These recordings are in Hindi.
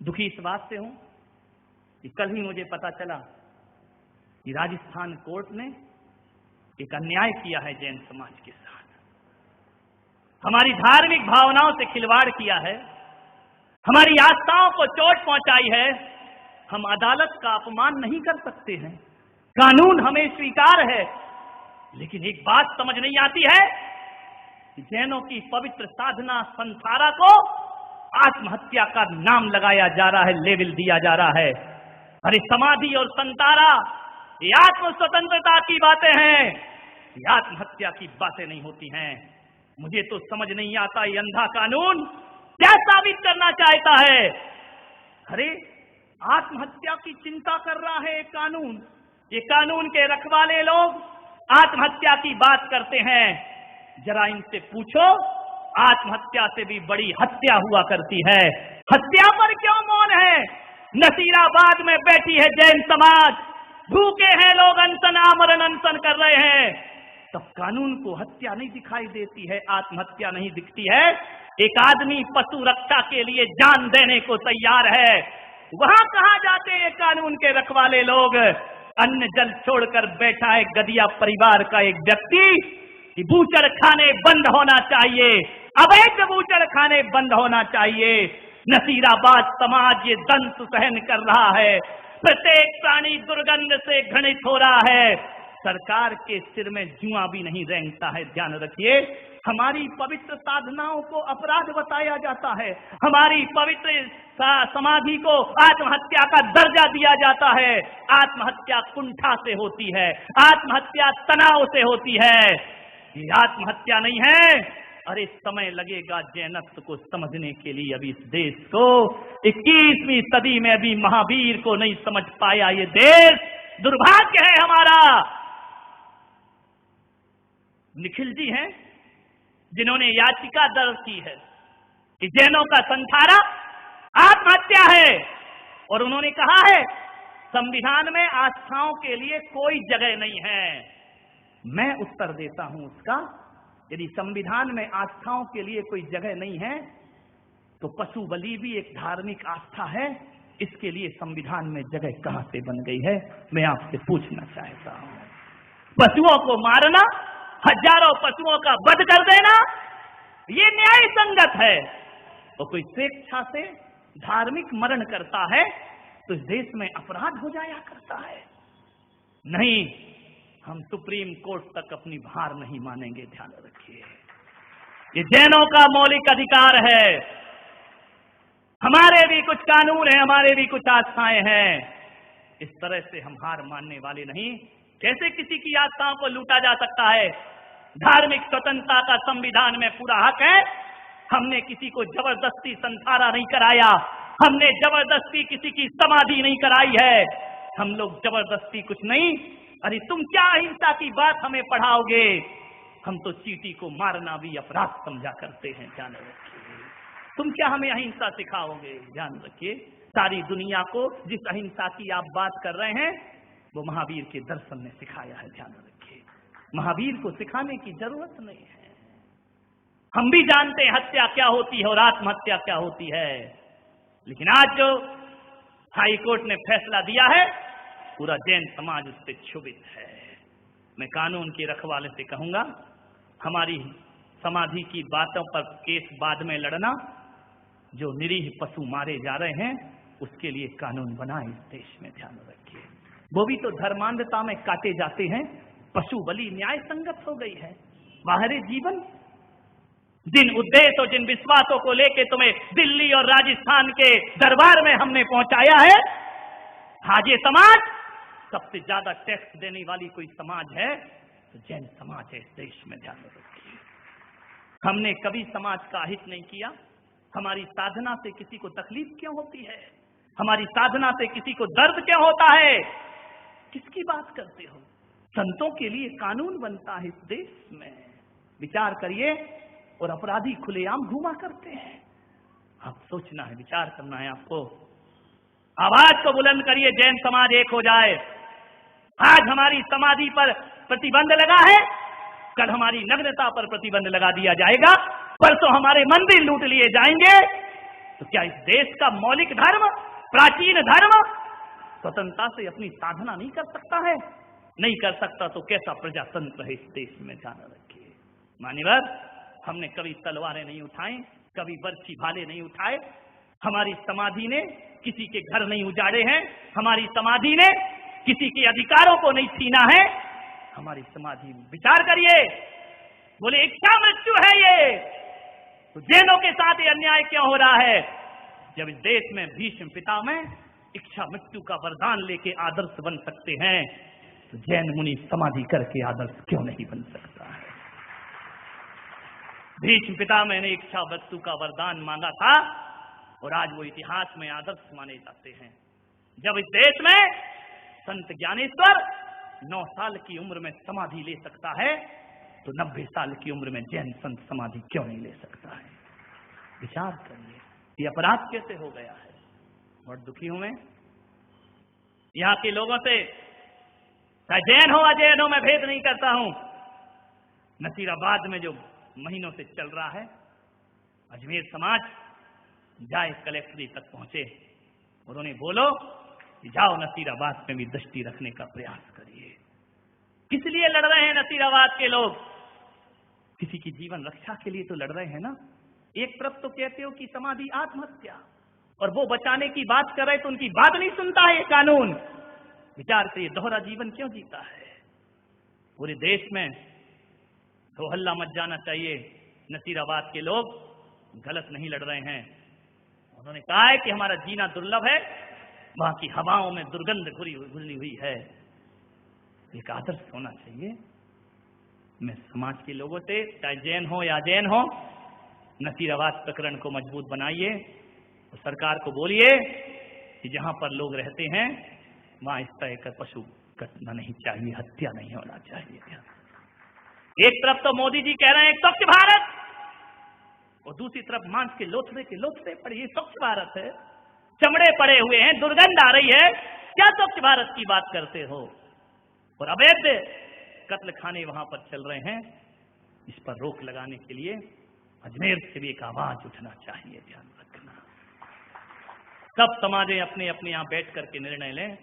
दुखी इस बात से हूं कि कल ही मुझे पता चला कि राजस्थान कोर्ट ने एक अन्याय किया है जैन समाज के साथ। हमारी धार्मिक भावनाओं से खिलवाड़ किया है, हमारी आस्थाओं को चोट पहुंचाई है। हम अदालत का अपमान नहीं कर सकते हैं, कानून हमें स्वीकार है, लेकिन एक बात समझ नहीं आती है कि जैनों की पवित्र साधना संसारा को आत्महत्या का नाम लगाया जा रहा है, लेबल दिया जा रहा है। अरे समाधि और संतारा ये आत्म स्वतंत्रता की बातें हैं, ये आत्महत्या की बातें नहीं होती हैं। मुझे तो समझ नहीं आता ये अंधा कानून क्या साबित करना चाहता है। अरे आत्महत्या की चिंता कर रहा है कानून, ये कानून के रखवाले लोग आत्महत्या की बात करते हैं। जरा इनसे पूछो, आत्महत्या से भी बड़ी हत्या हुआ करती है, हत्या पर क्यों मौन है? नसीराबाद में बैठी है जैन समाज, भूखे हैं लोग, अनशन आमरण अनशन कर रहे हैं, तब कानून को हत्या नहीं दिखाई देती है, आत्महत्या नहीं दिखती है। एक आदमी पशु रक्षा के लिए जान देने को तैयार है, वहां कहां जाते हैं कानून के रखवाले लोग? अन्न जल छोड़कर बैठा है गदिया परिवार का एक व्यक्ति कि बूचड़ खाने बंद होना चाहिए, अवैध बूचड़ खाने बंद होना चाहिए। नसीराबाद समाज ये दंत सहन कर रहा है, प्रत्येक प्राणी दुर्गंध से घृणित हो रहा है। सरकार के सिर में जुआ भी नहीं रेंगता है। ध्यान रखिए, हमारी पवित्र साधनाओं को अपराध बताया जाता है, हमारी पवित्र समाधि को आत्महत्या का दर्जा दिया जाता है। आत्महत्या कुंठा से होती है, आत्महत्या तनाव से होती है, ये आत्महत्या नहीं है। अरे समय लगेगा जैनत्व को समझने के लिए। अभी इस देश को 21वीं सदी में अभी महावीर को नहीं समझ पाया ये देश, दुर्भाग्य है हमारा। निखिल जी हैं जिन्होंने याचिका दर्ज की है कि जैनों का संथारा आत्महत्या है, और उन्होंने कहा है संविधान में आस्थाओं के लिए कोई जगह नहीं है। मैं उत्तर देता हूं उसका, यदि संविधान में आस्थाओं के लिए कोई जगह नहीं है तो पशु बलि भी एक धार्मिक आस्था है, इसके लिए संविधान में जगह कहां से बन गई है? मैं आपसे पूछना चाहता हूं। पशुओं को मारना, हजारों पशुओं का वध कर देना, ये न्याय संगत है। तो कोई स्वेच्छा से धार्मिक मरण करता है तो इस देश में अपराध हो जाया करता है। नहीं, हम सुप्रीम कोर्ट तक अपनी हार नहीं मानेंगे। ध्यान रखिए, ये जैनों का मौलिक अधिकार है। हमारे भी कुछ कानून हैं, हमारे भी कुछ आस्थाएं हैं, इस तरह से हम हार मानने वाले नहीं। कैसे किसी की आस्थाओं को लूटा जा सकता है? धार्मिक स्वतंत्रता का संविधान में पूरा हक है। हमने किसी को जबरदस्ती संथारा नहीं कराया, हमने जबरदस्ती किसी की समाधि नहीं कराई है, हम लोग जबरदस्ती कुछ नहीं। अरे तुम क्या अहिंसा की बात हमें पढ़ाओगे? हम तो चींटी को मारना भी अपराध समझा करते हैं। ध्यान रखिए, तुम क्या हमें अहिंसा सिखाओगे? ध्यान रखिए, सारी दुनिया को जिस अहिंसा की आप बात कर रहे हैं वो महावीर के दर्शन ने सिखाया है। ध्यान रखिए, महावीर को सिखाने की जरूरत नहीं है। हम भी जानते हैं हत्या क्या होती है और आत्महत्या क्या होती है, लेकिन आज जो हाई कोर्ट ने फैसला दिया है पूरा जैन समाज उससे क्षुभित है। मैं कानून के रखवाले से कहूंगा, हमारी समाधि की बातों पर केस बाद में लड़ना, जो निरीह पशु मारे जा रहे हैं उसके लिए कानून बना इस देश में। ध्यान रखिए, वो भी तो धर्मांधता में काटे जाते हैं। पशु बलि न्याय संगत हो गई है। बाहरी जीवन, जिन उद्देश्य और जिन विश्वासों को लेके तुम्हें दिल्ली और राजस्थान के दरबार में हमने पहुंचाया है, आज ये समाज सबसे ज्यादा टैक्स देने वाली कोई समाज है तो जैन समाज है इस देश में। ध्यान रखिए, हमने कभी समाज का हित नहीं किया। हमारी साधना से किसी को तकलीफ क्यों होती है? हमारी साधना से किसी को दर्द क्यों होता है? किसकी बात करते हो? संतों के लिए कानून बनता है इस देश में। विचार करिए, और अपराधी खुलेआम घूमा करते हैं। आप सोचना है, विचार करना है आपको। आवाज को बुलंद करिए, जैन समाज एक हो जाए। आज हमारी समाधि पर प्रतिबंध लगा है, कल हमारी नग्नता पर प्रतिबंध लगा दिया जाएगा, परसों हमारे मंदिर लूट लिए जाएंगे। तो क्या इस देश का मौलिक धर्म, प्राचीन धर्म स्वतंत्रता से अपनी साधना नहीं कर सकता है? नहीं कर सकता तो कैसा प्रजातंत्र है इस देश में, ध्यान रखिए। मान्यवर, हमने कभी तलवारें नहीं उठाई, कभी बर्छी भाले नहीं उठाए, हमारी समाधि ने किसी के घर नहीं उजाड़े हैं, हमारी समाधि ने किसी के अधिकारों को नहीं छीना है। हमारी समाधि, विचार करिए, बोले इच्छा मृत्यु है ये, तो जैनों के साथ ये अन्याय क्यों हो रहा है? जब इस देश में भीष्म पितामह इच्छा मृत्यु का वरदान लेके आदर्श बन सकते हैं, तो जैन मुनि समाधि करके आदर्श क्यों नहीं बन सकता है? भीष्म पितामह ने इच्छा मृत्यु का वरदान मांगा था और आज वो इतिहास में आदर्श माने जाते हैं। जब इस देश में संत ज्ञानेश्वर 9 साल की उम्र में समाधि ले सकता है, तो 90 साल की उम्र में जैन संत समाधि क्यों नहीं ले सकता है? विचार करिए, ये अपराध कैसे हो गया है? बहुत दुखी हूं मैं यहां के लोगों से। चाहे जैन हो अजैन हो, मैं भेद नहीं करता हूं। नसीराबाद में जो महीनों से चल रहा है, अजमेर समाज जाए कलेक्ट्रेट तक पहुंचे और उन्हें बोलो कि जाओ नसीराबाद में भी दृष्टि रखने का प्रयास करिए। किस लिए लड़ रहे हैं नसीराबाद के लोग? किसी की जीवन रक्षा के लिए तो लड़ रहे हैं ना। एक तरफ तो कहते हो कि समाधि आत्महत्या, और वो बचाने की बात कर रहे तो उनकी बात नहीं सुनता है ये कानून। विचार से ये दोहरा जीवन क्यों जीता है? पूरे देश में तो हल्ला मच जाना चाहिए। नसीराबाद के लोग गलत नहीं लड़ रहे हैं। उन्होंने कहा है कि हमारा जीना दुर्लभ है, वहां की हवाओं में दुर्गंध घुली हुई है। एक आदर्श होना चाहिए। मैं समाज के लोगों से, चाहे जैन हो या अजैन हो, नसीराबाद प्रकरण को मजबूत बनाइए और सरकार को बोलिए कि जहां पर लोग रहते हैं वहां इस तरह का पशु कटना नहीं चाहिए, हत्या नहीं होना चाहिए। एक तरफ तो मोदी जी कह रहे हैं स्वच्छ भारत, और दूसरी तरफ मांस के लोथड़े पड़े, ये स्वच्छ भारत है? चमड़े पड़े हुए हैं, दुर्गंध आ रही है, क्या स्वच्छ भारत की बात करते हो? और अवैध कत्ल खाने वहां पर चल रहे हैं। इस पर रोक लगाने के लिए अजमेर से भी एक आवाज उठना चाहिए, ध्यान रखना। सब समाजें अपने अपने यहां बैठ करके निर्णय लें,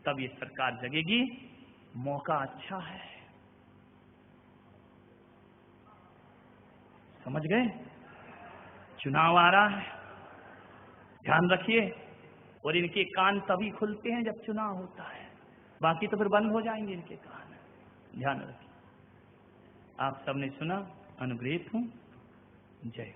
तब ये सरकार जगेगी। मौका अच्छा है, समझ गए? चुनाव आ रहा है, ध्यान रखिए। और इनके कान तभी खुलते हैं जब चुनाव होता है, बाकी तो फिर बंद हो जाएंगे इनके कान। ध्यान रखिए। आप सबने सुना, अनुग्रहित हूं। जय।